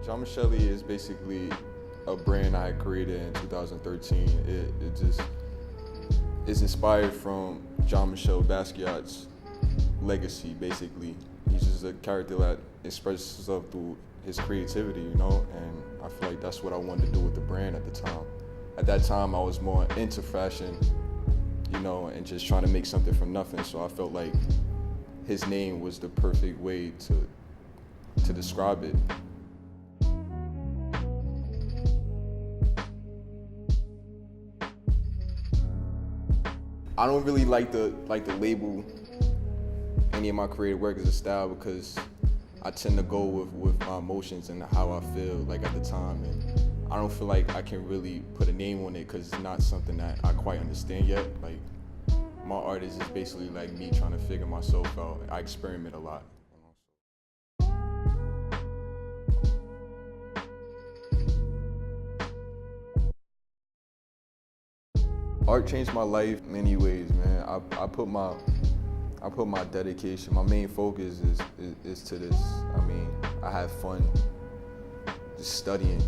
Shaun Lee is basically a brand I created in 2013. It just is inspired from Jean-Michel Basquiat's legacy, basically. He's just a character that expresses himself through his creativity, you know, and I feel like that's what I wanted to do with the brand at the time. At that time, I was more into fashion, you know, and just trying to make something from nothing, so I felt like his name was the perfect way to describe it. I don't really like to label any of my creative work as a style because I tend to go with my emotions and how I feel like at the time, and I don't feel like I can really put a name on it because it's not something that I quite understand yet. Like, my art is just basically like me trying to figure myself out. I experiment a lot. Art changed my life in many ways, man. I put my dedication, my main focus is to this. I mean, I have fun just studying,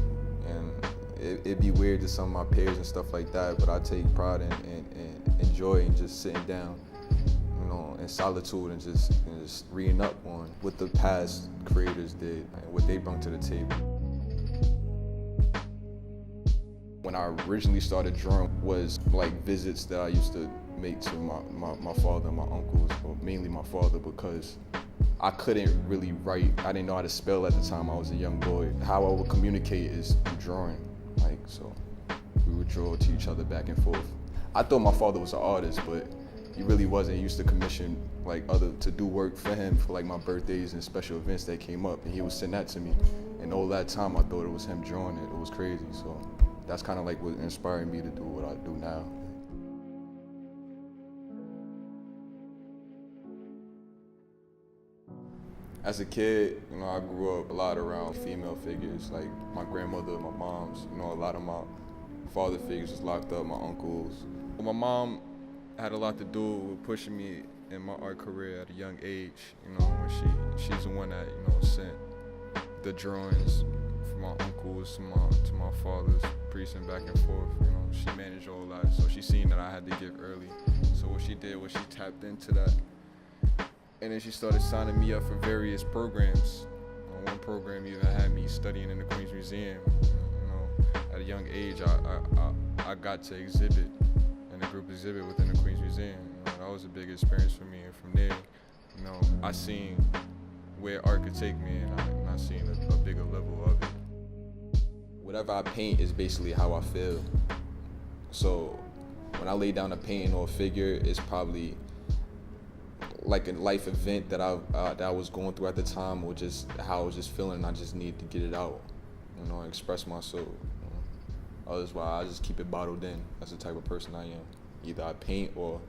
and it'd be weird to some of my peers and stuff like that, but I take pride and enjoy in just sitting down, you know, in solitude and just reading up on what the past creators did and what they brought to the table. When I originally started drawing was like visits that I used to make to my father and my uncles, but mainly my father, because I couldn't really write. I didn't know how to spell at the time. I was a young boy. How I would communicate is through drawing. Like, so we would draw to each other back and forth. I thought my father was an artist, but he really wasn't. He used to commission like to do work for him for like my birthdays and special events that came up, and he would send that to me. And all that time I thought it was him drawing it. It was crazy. So that's kind of like what inspired me to do what I do now. As a kid, you know, I grew up a lot around female figures, like my grandmother, my mom's. You know, a lot of my father figures was locked up, my uncles. My mom had a lot to do with pushing me in my art career at a young age. You know, when she's the one that, you know, sent the drawings from my uncles to my father's precinct back and forth. You know, she managed all that, so she seen that I had to give early. So what she did was she tapped into that, and then she started signing me up for various programs. One program even had me studying in the Queens Museum. You know, at a young age, I got to exhibit in a group exhibit within the Queens Museum. You know, that was a big experience for me, and from there, you know, I seen where art could take me, and I seen a bigger level of it. Whatever I paint is basically how I feel. So when I lay down a painting or a figure, it's probably like a life event that I was going through at the time, or just how I was just feeling, and I just need to get it out, you know, express myself. You know? Otherwise, I just keep it bottled in. That's the type of person I am. Either I paint or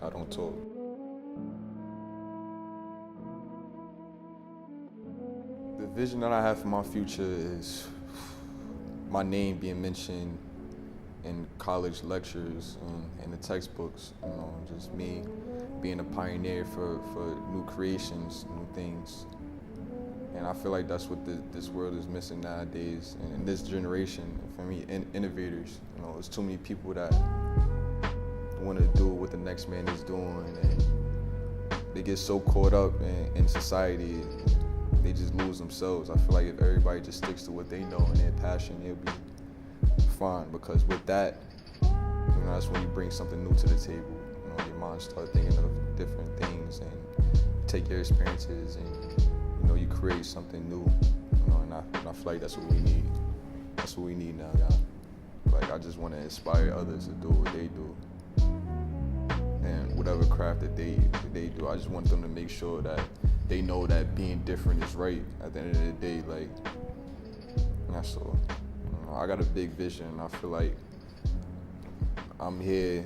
I don't talk. The vision that I have for my future is my name being mentioned in college lectures and in the textbooks, you know, just me being a pioneer for new creations, new things. And I feel like that's what this world is missing nowadays. And in this generation, for me, innovators, you know, there's too many people that want to do what the next man is doing, and they get so caught up in society, they just lose themselves. I feel like if everybody just sticks to what they know and their passion, it'll be fine, because with that, you know, that's when you bring something new to the table. You know, your mind start thinking of different things, and you take your experiences and, you know, you create something new. You know, and I feel like that's what we need. That's what we need now, guys. Like, I just want to inspire others to do what they do, and whatever craft that they do. I just want them to make sure that they know that being different is right at the end of the day. Like, that's all. I got a big vision. I feel like I'm here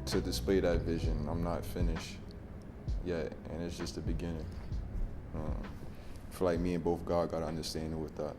to display that vision. I'm not finished yet, and it's just the beginning. I feel like me and both God got an understanding with that.